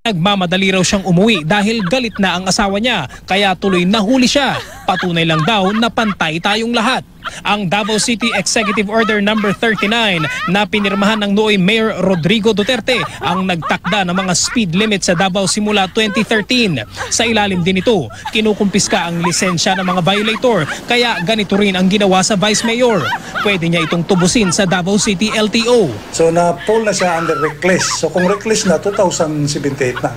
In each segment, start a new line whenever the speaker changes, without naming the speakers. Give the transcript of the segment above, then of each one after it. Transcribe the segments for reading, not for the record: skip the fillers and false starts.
Nagmamadali raw siyang umuwi dahil galit na ang asawa niya, kaya tuloy nahuli siya. Patunay lang daw na pantay tayong lahat. Ang Davao City Executive Order No. 39 na pinirmahan ng nooy Mayor Rodrigo Duterte ang nagtakda ng mga speed limit sa Davao simula 2013. Sa ilalim din ito, kinukumpiska ang lisensya ng mga violator, kaya ganito rin ang ginawa sa Vice Mayor. Pwede niya itong tubusin sa Davao City LTO.
So na-pull na siya under reckless. So kung reckless na, 2078 na.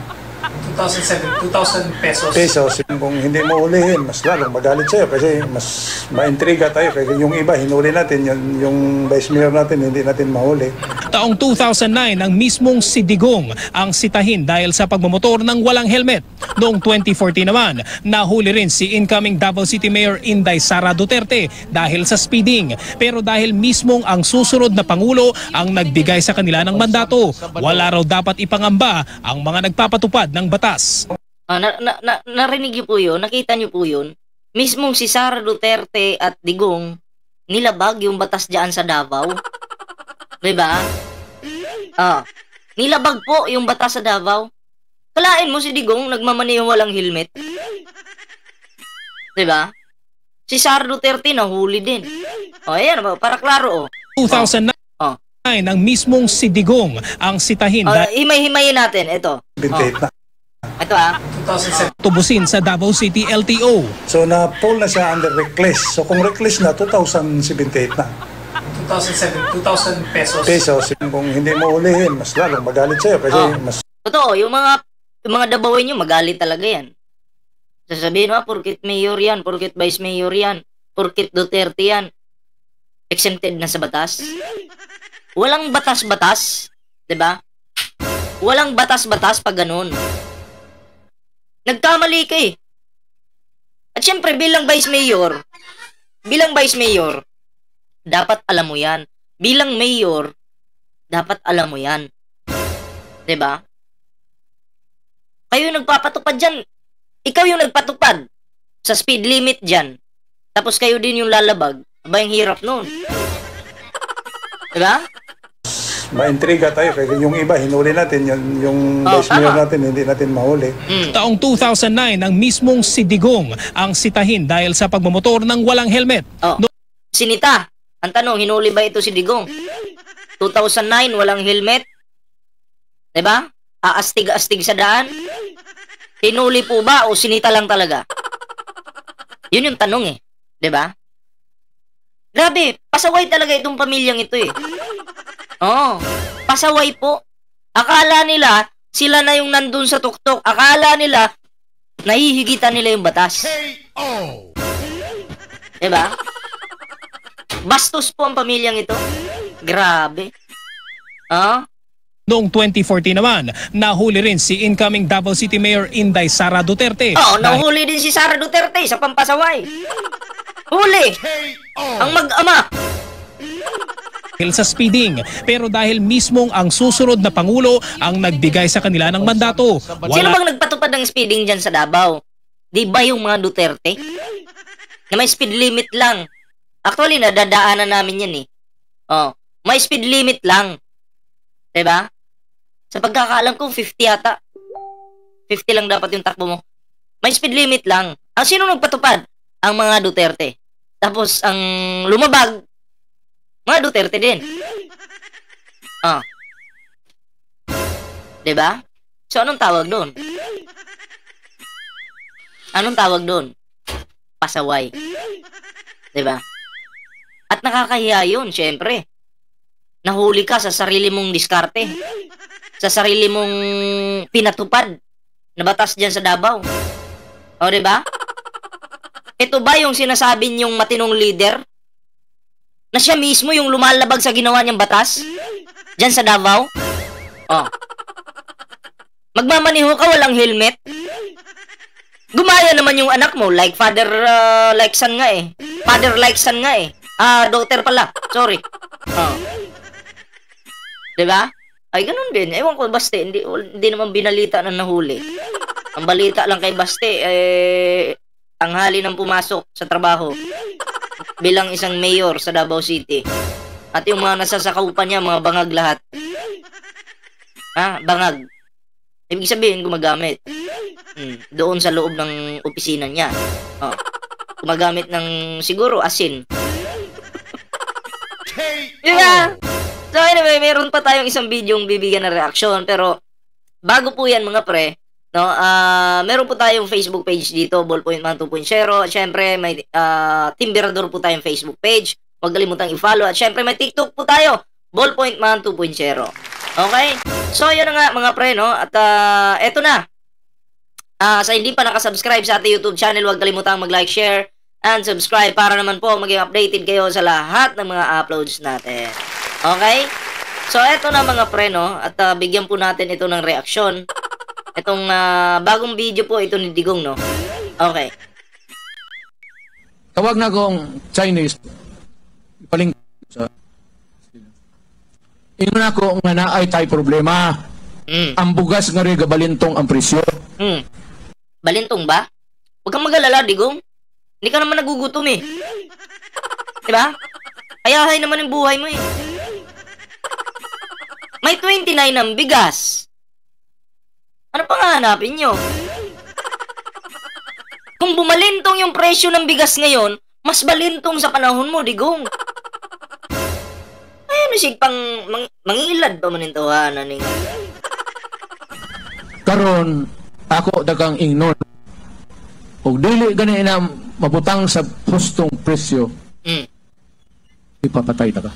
2,000 pesos.
Kung hindi mo hulihin, mas lalong magalit sa'yo kasi mas maintriga tayo. Kasi yung iba, hinuli natin, yung Vice Mayor natin, hindi natin mahuli.
Taong 2009, ang mismong si Digong ang sitahin dahil sa pagmamotor ng walang helmet. Noong 2014 naman, nahuli rin si incoming Davao City Mayor Inday Sara Duterte dahil sa speeding. Pero dahil mismong ang susunod na Pangulo ang nagbigay sa kanila ng mandato, wala raw dapat ipangamba ang mga nagpapatupad ng batas.
Narinig niyo po yun, nakita niyo po yun. Mismong si Sara Duterte at Digong nilabag yung batas diyan sa Davao. Diba? Nilabag po yung batas sa Davao. Kalain mo si Digong nagmamaneho walang helmet. Diba? Si Sara Duterte nahuli din. Ayan, para klaro
2009 ang mismong si Digong ang sitahin
himay-himayin natin, ito.
28 na.
Ito
tubusin sa Davao City LTO.
So na-pull na siya under reckless. So kung reckless na, 2078 na.
2,000 pesos.
Kung hindi mo hulihin, mas lalong magalit sa'yo kasi mas...
Totoo, yung mga Dabawin nyo, magalit talaga yan. Sasabihin mo, porkit mayor yan, porkit vice mayor yan, porkit Duterte yan, exempted na sa batas. Walang batas-batas, diba? Walang batas-batas pag ganun. Nagkamali ka eh. At syempre, bilang vice mayor, dapat alam mo yan. Bilang mayor, dapat alam mo yan. Diba? Kayo yung nagpapatupad dyan. Ikaw yung nagpatupad sa speed limit dyan. Tapos kayo din yung lalabag. Aba, yung hirap nun. Diba?
Maintriga tayo kasi yung iba, hinuli natin. Yung Vice Mayor natin, hindi natin mahuli.
Taong 2009, ang mismong si Digong ang sitahin dahil sa pagmamotor ng walang helmet.
Sinita. Ang tanong, hinuli ba ito si Digong? 2009, walang helmet? Diba? Aastig-astig sa daan? Hinuli po ba o sinita lang talaga? Yun yung tanong eh. Diba? Grabe, pasaway talaga itong pamilyang ito eh. Pasaway po. Akala nila, sila na yung nandun sa tuktok. Akala nila, nahihigitan nila yung batas. Diba? Bastos po ang pamilyang ito. Grabe.
Noong 2014 naman, nahuli rin si incoming Davao City Mayor Inday Sara Duterte.
Nahuli din si Sara Duterte sa pampasaway. Huli! Ang mag-ama.
Dahil sa speeding, pero dahil mismong ang susunod na Pangulo ang nagbigay sa kanila ng mandato.
Sino bang nagpatupad ng speeding dyan sa Davao? Di ba yung mga Duterte? Na may speed limit lang. Actually, nadadaanan namin yan eh. May speed limit lang. Diba? Sa pagkakaalam ko, 50 yata. 50 lang dapat yung takbo mo. May speed limit lang. Ang sino nagpatupad? Ang mga Duterte. Tapos, ang lumabag, mga Duterte din. Diba? So, anong tawag doon? Anong tawag doon? Pasaway. Diba? At nakakahiya yun, syempre. Nahuli ka sa sarili mong diskarte. Sa sarili mong pinatupad na batas dyan sa Davao. Diba? Ito ba yung sinasabi niyong matinong leader? Na siya mismo yung lumalabag sa ginawa niyang batas? Dyan sa Davao? Magmamaniho ka walang helmet? Gumaya naman yung anak mo, like father, like son nga eh. Father like son nga eh. Daughter pala. Sorry. Diba? Ay, ganun din. Ewan ko, Baste, hindi naman binalita na nahuli. Ang balita lang kay Baste, tanghali nang pumasok sa trabaho bilang isang mayor sa Davao City. At yung mga nasasakaupan niya, mga bangag lahat. Bangag. Ibig sabihin, gumagamit. Doon sa loob ng opisina niya. Oh. Gumagamit ng, siguro, asin. Diba? So anyway, meron pa tayong isang video yung bibigyan ng reaksyon. Pero, bago po yan mga pre, no, meron po tayong Facebook page dito, Ballpoint Man 2.0. At syempre, may Timberador po tayong Facebook page. Huwag kalimutang i-follow. At syempre, may TikTok po tayo, Ballpoint Man 2.0. Okay? So, yun na nga mga pre, no? At eto na. Sa hindi pa nakasubscribe sa ating YouTube channel, huwag kalimutang mag-like, share, and subscribe para naman po maging updated kayo sa lahat ng mga uploads natin. Okay? So, eto na mga pre, no? At bigyan po natin ito ng reaksyon. Itong bagong video po ito ni Digong, no? Okay.
Tawag na akong Chinese. Paling sa ino na ko nga naay tay problema. Ang bugas nga rin gabalintong ang presyo.
Balintong ba? Huwag kang mag-alala, Digong. Hindi ka naman nagugutom eh. Diba? Ayahay naman yung buhay mo eh. May 29 ang bigas. Ano pa nga hanapin nyo? Kung bumalintong yung presyo ng bigas ngayon, mas balintong sa panahon mo, Digong. Ayun, sig pang mangilad pa manintawanan eh.
Karon ako dagang ingnon. Og dili gani na mabutang sa hustong presyo. Ipapatay ta ka.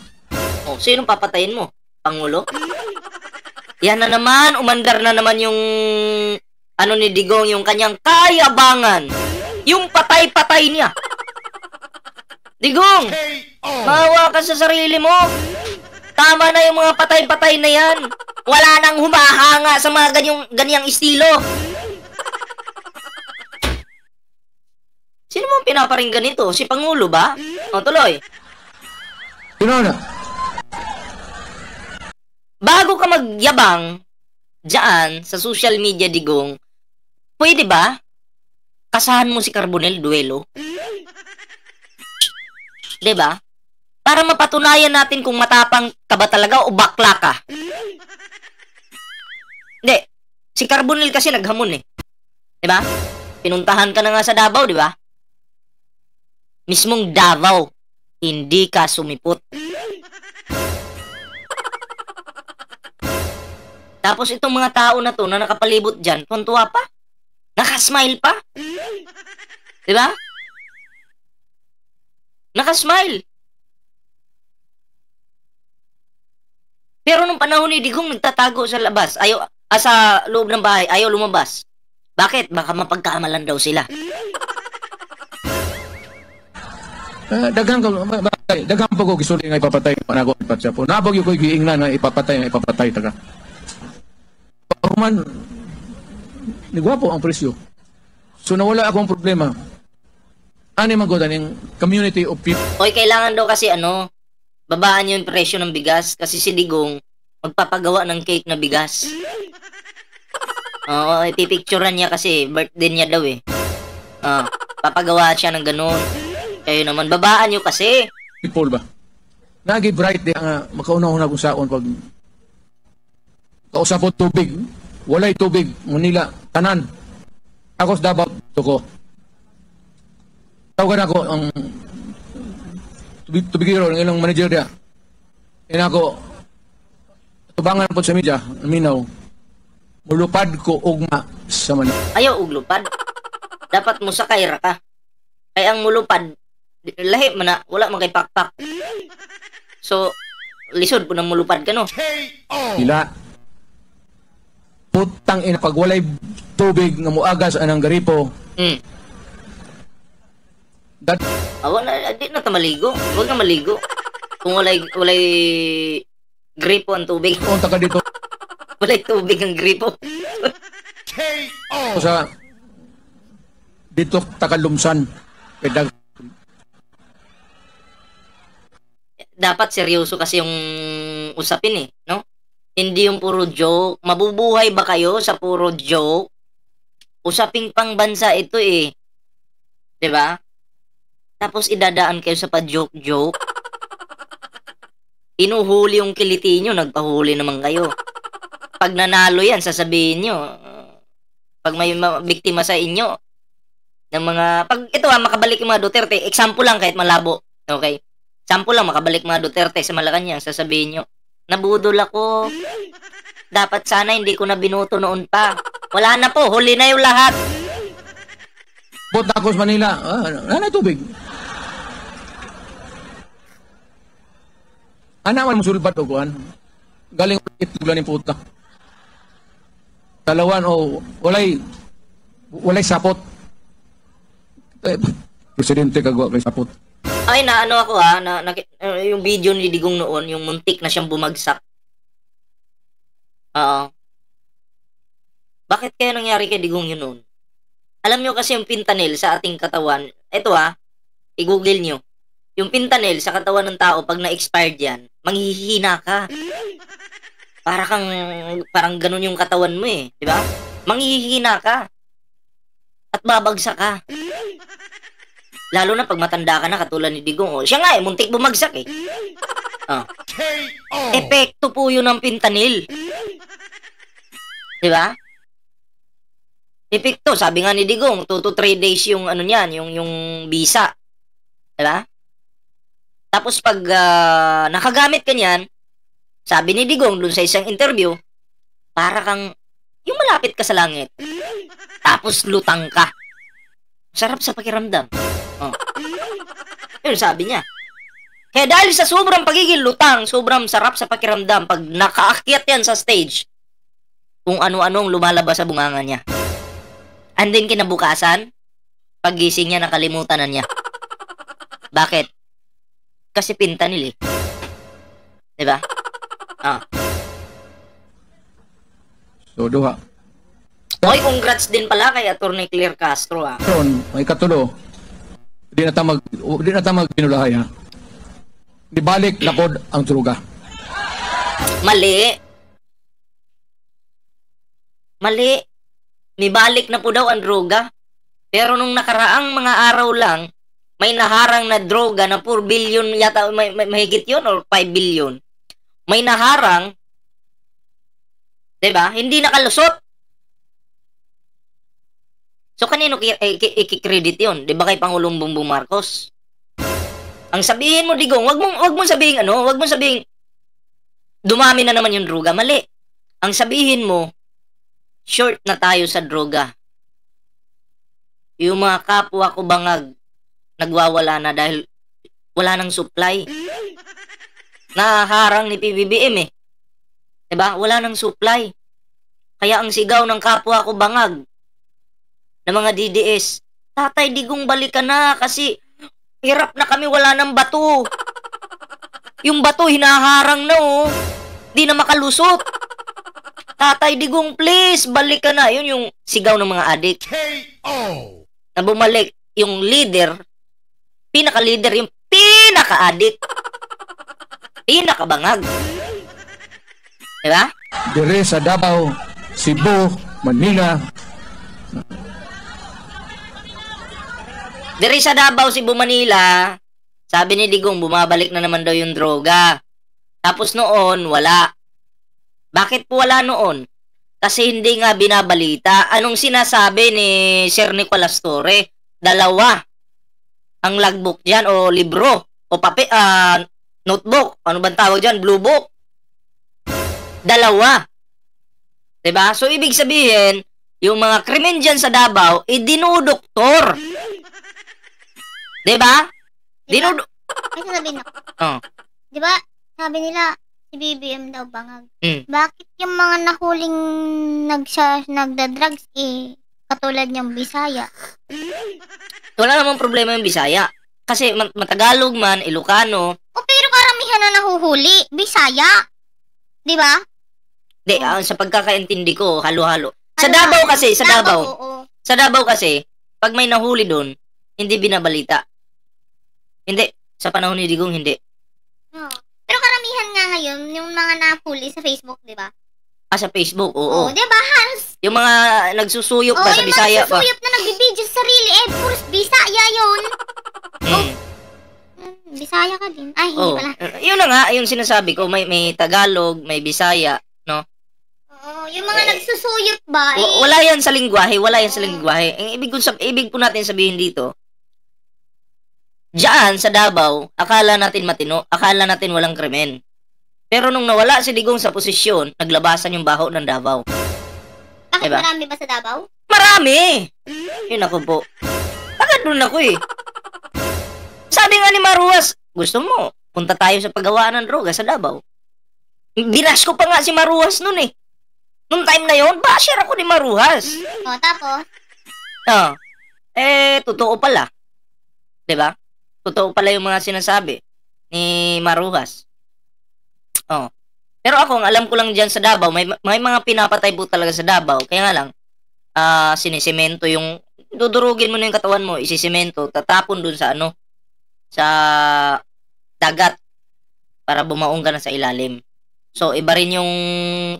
Oh, sinong papatayin mo? Pangulo? Yan na naman, umandar na naman yung ano ni Digong, yung kanyang kayabangan. Yung patay-patay niya. Digong, maawa ka sa sarili mo. Tama na yung mga patay-patay na yan. Wala nang humahanga sa mga ganyang estilo. Sino mo pinaparinggan nito? Si Pangulo ba? O, tuloy.
Ino na.
Bago ka magyabang dyan sa social media, Digong, pwede ba kasahan mo si Carbonell duelo? Diba? Para mapatunayan natin kung matapang ka ba talaga o bakla ka. Hindi. Si Carbonell kasi naghamon eh. Diba? Pinuntahan ka na nga sa Davao, diba? Mismong Davao. Hindi ka sumipot. Tapos itong mga tao na to na nakapalibot dyan, tuntua pa. Nakasmile pa. Diba? Nakasmile. Pero nung panahon ni Digong, nagtatago sa labas. Sa loob ng bahay, ayaw lumabas. Bakit? Baka mapagkaamalan daw sila.
Daghang pa ko gisuli nga ipapatay ako ipatsa po. Nabog yung ko giingnan nga ipapatay ta ka. Pahuman ni gwapo ang presyo. So nawala akong problema. Ani man gud aning community of people.
Oy, kailangan daw kasi babaan yung presyo ng bigas kasi si Digong magpapagawa ng cake na bigas. Oo, ipipicturean niya kasi birthday niya daw eh. Papagawa siya ng ganun. Kayo naman, babaan nyo kasi.
People ba? Nagi bright di nga makauna-una kung saon pag kausapot tubig. Walay tubig, Manila, tanan. Ako sa Davao, tuko. Tawagan ako ang tubigiro ng ilang manager niya. Ina ako, tubangan po sa media, minaw. Mulupad ko ugma sa Manila.
Ayaw uglupad. Dapat mo sakay ra ka. Kaya ang mulupad, lahi man na, wala man kay pakpak. So, lisod po ng mulupad ka, no?
Ila. Putang ina, pag walay tubig nga muagas anang garipo.
Awa na, di na ta maligo. Huwag na maligo. Kung walay gripo ang tubig.
Punta ka dito
Walay tubig ang gripo.
sa dito takalumsan. Pedag.
Dapat seryoso kasi yung usapin eh, no? Hindi yung puro joke. Mabubuhay ba kayo sa puro joke? Usaping pangbansa ito eh. 'Di ba? Tapos idadaan kayo sa pa-joke-joke. Inuhuli yung kiliti nyo, nagpahuli naman kayo. Pag nanalo yan, sasabihin nyo, pag may biktima sa inyo, ng mga, pag ito makabalik yung mga Duterte, example lang kahit malabo, okay? Example lang, makabalik mga Duterte sa Malacanang, sasabihin nyo, nabudol ako, dapat sana hindi ko na binuto noon pa. Wala na po, huli na yung lahat.
Punta ako sa Manila. Nanay tubig. Anaman mo sulbat o kuhan. Galing ituglan ng puta. Dalawan o walay sapot. Presidente kagawa kay sapot.
Ay, ano ako yung video ni Digong noon, yung muntik na siyang bumagsak. Oo. Bakit kaya nangyari kay Digong yun noon? Alam nyo kasi yung fentanyl sa ating katawan, ito i-google nyo. Yung fentanyl sa katawan ng tao, pag na-expired yan, manghihina ka. Parang ganun yung katawan mo di ba? Manghihina ka. At babagsak ka. Lalo na pag matanda ka na, katulad ni Digong. Siya nga muntik bumagsak Epekto po yun ng fentanyl. Di ba? Epekto, sabi nga ni Digong, 2 to 3 days yung niyan, yung visa. Diba? Tapos pag nakagamit ka niyan, sabi ni Digong dun sa isang interview, para kang yung malapit ka sa langit. Tapos lutang ka. Sarap sa pakiramdam. Yun sabi niya. Kaya dahil sa sobrang pagiging lutang, sobrang sarap sa pakiramdam, pag nakaakyat yan sa stage, kung ano-anong lumalabas sa bunganga niya. And then kinabukasan, paggising niya, nakalimutan na niya. Bakit? Kasi fentanyl Diba?
So, duha.
Oy, congrats din pala kay Atty. Claire Castro
Ron, may katulo. Di na ta magpinulahay Di balik lakod ang druga.
Mali. Nibalik na po daw ang droga. Pero nung nakaraang mga araw lang, may naharang na droga na 4 billion yata, may mahigit yun or 5 billion. May naharang, diba? Hindi nakalusot. So, kanino i-credit yun? Diba kay Pangulong Bongbong Marcos? Ang sabihin mo, Digong, wag mong sabihin dumami na naman yung droga. Mali. Ang sabihin mo, short na tayo sa droga. Yung mga kapwa ko bangag, nagwawala na dahil wala nang supply. Naharang ni PBBM Diba? Wala nang supply. Kaya ang sigaw ng kapwa ko bangag, ng mga DDS, Tatay Digong balikan na kasi hirap na kami, wala nang bato. Yung bato hinaharang na di na makalusot. Tatay Digong, please, balik ka na. Yun yung sigaw ng mga adik. Na bumalik yung leader, pinaka-leader, yung pinaka-adik. Pinaka-bangag. Diba?
Dire sa Davao, Cebu, Manila.
Dire sa Davao, Cebu, Manila, sabi ni Digong, bumabalik na naman daw yung droga. Tapos noon, wala. Bakit po wala noon? Kasi hindi nga binabalita. Anong sinasabi ni Sir Nicolas Torre? 2 ang logbook dyan o libro o notebook. Ano bang tawag dyan? Blue book. 2. Diba? So, ibig sabihin, yung mga krimen dyan sa Davao, dinudoktor. Diba?
Ay, sasabihin ako. Diba, sabi nila, si BBM daw bangag. Bakit yung mga nahuling nagda-drugs katulad niyang Bisaya?
Wala namang problema yung Bisaya. Kasi Matagalog man, Ilocano.
Pero karamihan na nahuhuli, Bisaya. Di ba?
Hindi, sa pagkakaintindi ko, halo-halo. Sa Davao kasi, sa Davao kasi, pag may nahuli doon, hindi binabalita. Hindi. Sa panahon ni Digong, hindi.
Pero karamihan nga ngayon, yung mga nahuli sa Facebook, di ba?
Sa Facebook, oo.
Di ba, Hans?
Yung mga nagsusuyop pa sa Bisaya pa.
yung mga nagsusuyop na nagbibideo sa sarili, puros Bisaya yun. Bisaya ka din. Ay, hindi pala.
Yun na nga, yung sinasabi ko, may Tagalog, may Bisaya, no?
Oo. yung mga nagsusuyot ba?
Wala yan sa lingwahe, wala yan sa lingwahe. Ang ibig po natin sabihin dito, diyan sa Davao, akala natin matino, akala natin walang krimen. Pero nung nawala si Digong sa posisyon, naglabasan yung baho ng Davao.
Bakit
Diba?
marami ba sa Davao?
Marami! Yun ako po. Agad doon ako eh. Sabi nga ni Maruas, gusto mo, punta tayo sa paggawaan ng droga sa Davao. Binash ko pa nga si Maruas nun eh. Nung time na yon, basher ako ni Maruas.
O, tapos?
Totoo pala. Diba? Totoo pala yung mga sinasabi ni Maruas. Pero ako, ang alam ko lang dyan sa Davao, may mga pinapatay po talaga sa Davao. Kaya nga lang, sinisemento yung, dudurugin mo na yung katawan mo, isisemento, tatapon dun sa sa dagat para bumaong ka na sa ilalim. So, iba rin yung,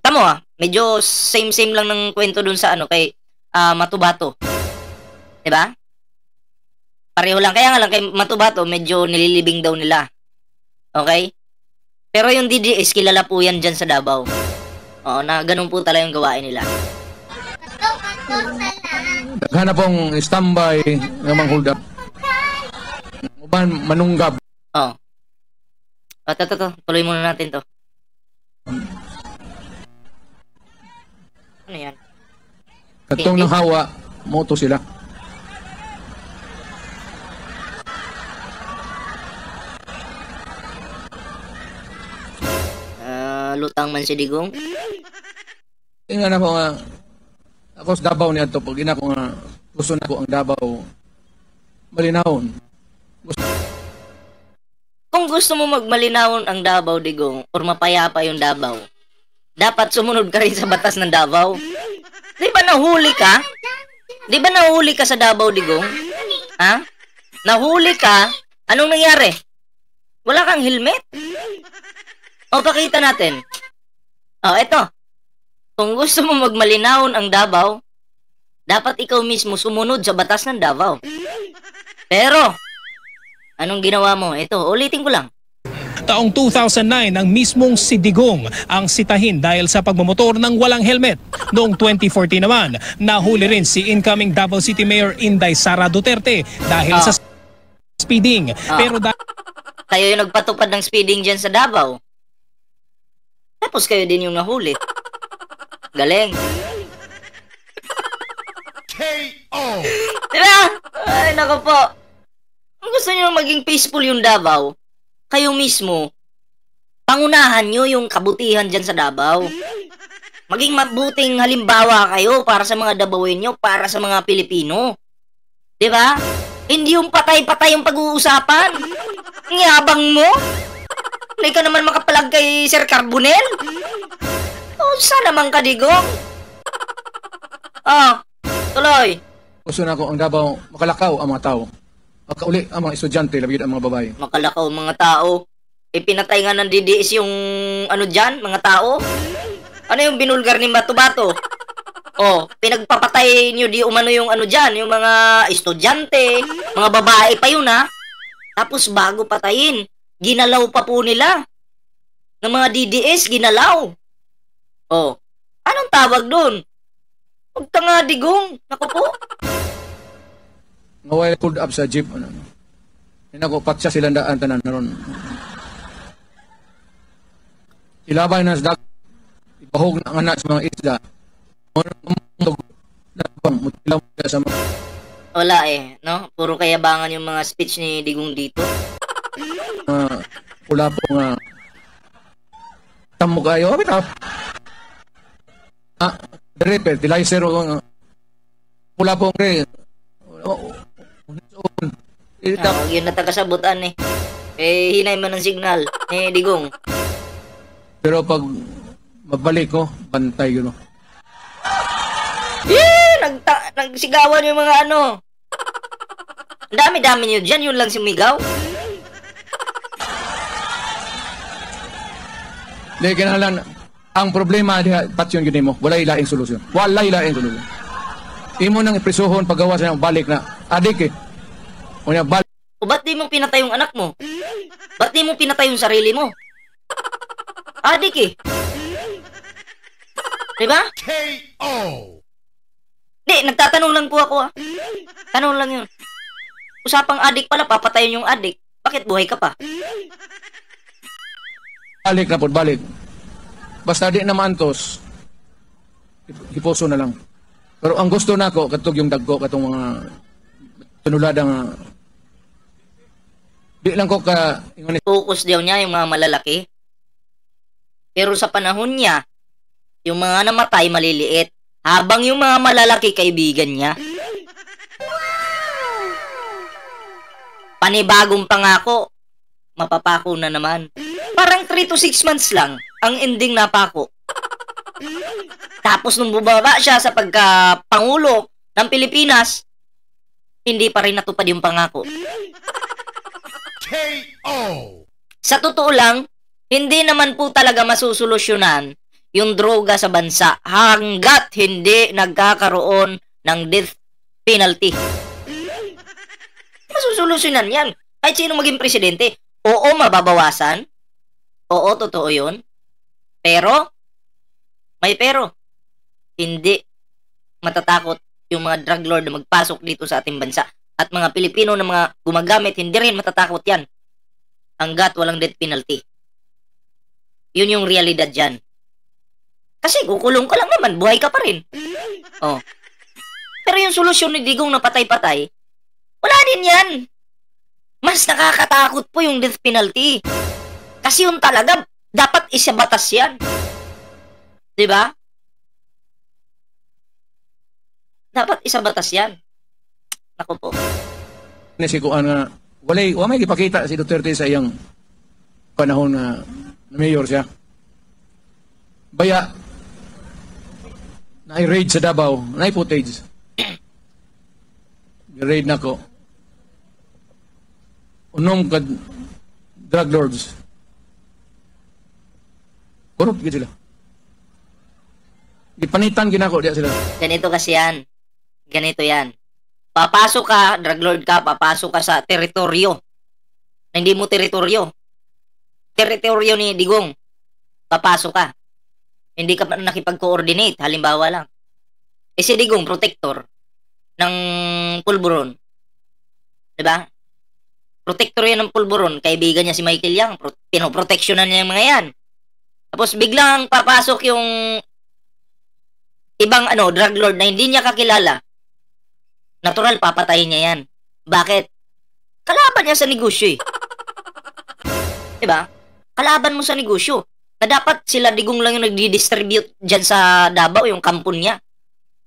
tamo medyo same lang ng kwento dun sa kay Matubato. Diba? Pareho lang. Kaya nga lang kay Matubato, medyo nililibing daw nila. Okay? Pero yung DDS, kilala po yan dyan sa Davao. Oo, na ganun po talaga yung gawain nila.
Naghanap pong standby ng mga hold up. Uban, manunggab.
Tuloy muna natin to. Ano yan?
Katong ng hawa, moto sila.
Lutang man si Digong.
Nga na po nga, ako sa Davao niya ito, pag ina ko nga, gusto na ko ang Davao, malinahon.
Kung gusto mo magmalinawon ang Davao, Digong, or mapayapa yung Davao, dapat sumunod ka rin sa batas ng Davao. Di ba nahuli ka? Di ba nahuli ka sa Davao, Digong? Ha? Nahuli ka? Anong nangyari? Wala kang helmet? Pakita natin. Eto. Kung gusto mo magmalinawon ang Davao, dapat ikaw mismo sumunod sa batas ng Davao. Pero, anong ginawa mo? Ito, ulitin ko lang.
Taong 2009, ang mismong si Digong ang sitahin dahil sa pagmamotor ng walang helmet. Noong 2014 naman, nahuli rin si incoming Davao City Mayor Inday Sara Duterte dahil sa speeding. Pero
kayo yung nagpatupad ng speeding dyan sa Davao. Tapos kayo din yung nahuli. Galing. K.O. Diba? Ay, nako po. Kung gusto nyo maging peaceful yung Davao, kayo mismo, pangunahan nyo yung kabutihan dyan sa Davao. Maging mabuting halimbawa kayo para sa mga Davaoin nyo, para sa mga Pilipino. Diba? Hindi yung patay-patay yung pag-uusapan. Ngiyabang mo. Hindi ka naman makapalag kay Sir Carbonel. Saan naman ka, Digong? Tuloy.
Gusto na ko ang Davao, makalakaw ang mga tao. Makauli ang mga estudyante, labid ang mga babae.
Makalakaw ang mga tao. Pinatay nga ng DDS yung dyan, mga tao. Ano yung binulgar ni Bato-Bato? Pinagpapatay niyo di umano yung dyan, yung mga estudyante, mga babae pa yun Tapos bago patayin, ginalaw pa po nila. Ng mga DDS, ginalaw. Anong tawag doon? Huwag ka nga, Digong. Naku po.
Ngaway pulled up sa jeep. Hinako, patsa silang daan tanan naron. Ilabay na sa ipahog na ang anak sa mga isda.
Wala no? Puro kayabangan yung mga speech ni Digong dito.
Wala po nga tamo kayo. Dari fertilizer wala po nga
yun na tagasabutan hinay man ng signal Digong.
Pero pag mabalik ko, bantay gano.
Nagsigawan yung mga dami-dami nyo dyan, yun lang sumigaw.
Di kinahalan, ang problema diha patyon gid mo, wala ilaing solusyon. Wala ilaing solusyon. Imo nang iprisuhon paggawa sa balik na adik Unya balik.
Ba't di mo pinatay yung anak mo? Ba't di mo pinatay yung sarili mo? Adik Diba? Di, nagtatanong lang po ako Tanong lang yun. Usapang adik pala, papatayin yung adik. Bakit buhay ka pa?
Balik na po, balik. Basta di naman tos, hiposo na lang. Pero ang gusto na ko, katog yung dagko, katong mga tunuladang di lang ko ka...
Focus daw niya yung mga malalaki. Pero sa panahon niya, yung mga namatay maliliit. Habang yung mga malalaki kaibigan niya. Panibagong pangako, mapapako na naman. Parang 3 to 6 months lang ang ending na pako. Tapos nung bumaba siya sa pagka-pangulo ng Pilipinas, hindi pa rin natupad yung pangako. Sa totoo lang, hindi naman po talaga masusolusyonan yung droga sa bansa hanggat hindi nagkakaroon ng death penalty. Masusolusyonan yan. Kahit sino maging presidente. Oo, mababawasan. Oo, totoo yun. Pero, may pero. Hindi matatakot yung mga drug lord na magpasok dito sa ating bansa. At mga Pilipino na mga gumagamit, hindi rin matatakot yan. Hanggat walang death penalty. Yun yung realidad dyan. Kasi kukulong ka lang naman, buhay ka pa rin. Oh. Pero yung solusyon ni Digong na patay-patay, wala din yan. Mas nakakatakot po yung death penalty. Kasi yung talaga, dapat isabatas yan. Diba? Dapat isabatas yan. Naku po.
Nasikuan nga, wala may ipakita si Duterte sa iyang panahon na mayor siya. Baya, na-raid sa Davao, na-footage. Raid na ko. Unom ka drug lords. Corrupt gid sila. Ipanitan ginako diya sila.
Ganito kasi yan. Ganito yan. Papasok ka, drug lord ka, papasok ka sa teritoryo. Na hindi mo teritoryo. Teritoryo ni Digong. Papasok ka. Hindi ka pa nakipag-coordinate. Halimbawa lang. Eh si Digong, protector ng pulburon. Diba? Protector yan ng pulburon. Kaibigan niya si Michael Yang. Pinoproteksyonan niya yung mga yan. Tapos biglang papasok yung ibang drug lord na hindi niya kakilala. Natural, papatayin niya yan. Bakit? Kalaban niya sa negosyo eh. Diba? Kalaban mo sa negosyo. Na dapat sila Digong lang yung nagdi-distribute dyan sa Davao, yung kampon niya.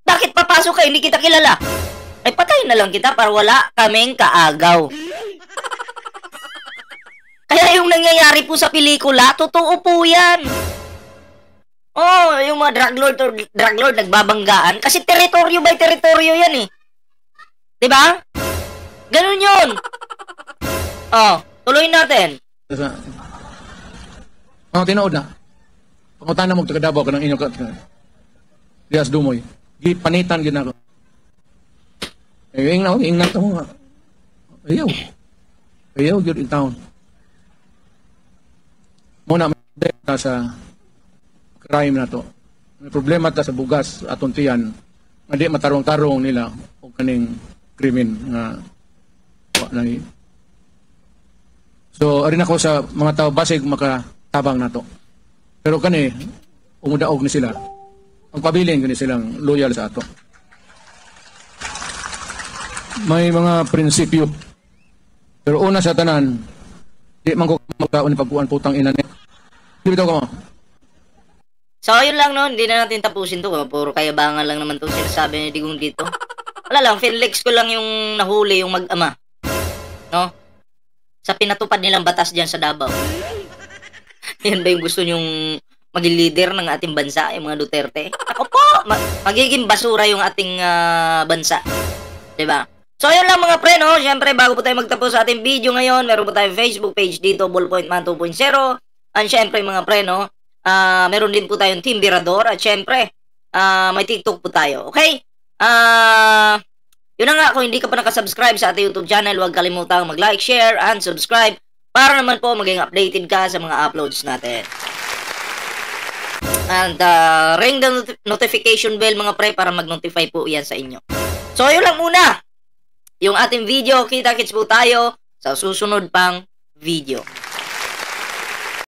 Bakit papasok ka? Hindi kita kilala. Ay patayin na lang kita para wala kaming kaagaw. Kaya yung nangyayari po sa pelikula, totoo po yan. Oh, yung mga drug lord nagbabanggaan kasi teritoryo by teritoryo yan eh. 'Di ba? Ganun 'yun. Oh, tuloy natin.
Tinuod na. Pangutana mo taga Davao kanang inyo ka. Dias dumoy. Gipanitan gid nako. Ing na to nga. Ayaw gyud in town. Muna ta sa crime na to. May problema ta sa bugas aton tiyan. Hindi matarong-tarong nila o kaning krimen nga na. So arin ako sa mga tao basig makatabang nato. Pero kani umudaog ni sila. Ang pabiling kani silang loyal sa ato. May mga prinsipyo. Pero una sa tanan, di man ko magkaon pagkuan putang ina ni. Di bitaw ka mo.
So, yun lang no, hindi na natin tapusin to. Puro kayabangan lang naman itong sinasabi ni Digong dito. Wala lang, Felix ko lang yung nahuli, yung mag-ama. No? Sa pinatupad nilang batas dyan sa Davao. Yan ba yung gusto nyong maging leader ng ating bansa, yung mga Duterte? Ako po, magiging basura yung ating bansa. Diba? So, yun lang mga pre, no? Siyempre, bago po tayo magtapos sa ating video ngayon, meron po tayong Facebook page dito, Ballpoint Man 2.0. And siyempre, mga pre, no? Meron din po tayong Team Birador at syempre may TikTok po tayo. Okay? Yun na nga, kung hindi ka pa nakasubscribe sa ating YouTube channel, huwag kalimutang mag-like, share, and subscribe para naman po maging updated ka sa mga uploads natin. And ring the notification bell mga pre para mag-notify po yan sa inyo. So yun lang muna yung ating video. Kita-kits po tayo sa susunod pang video.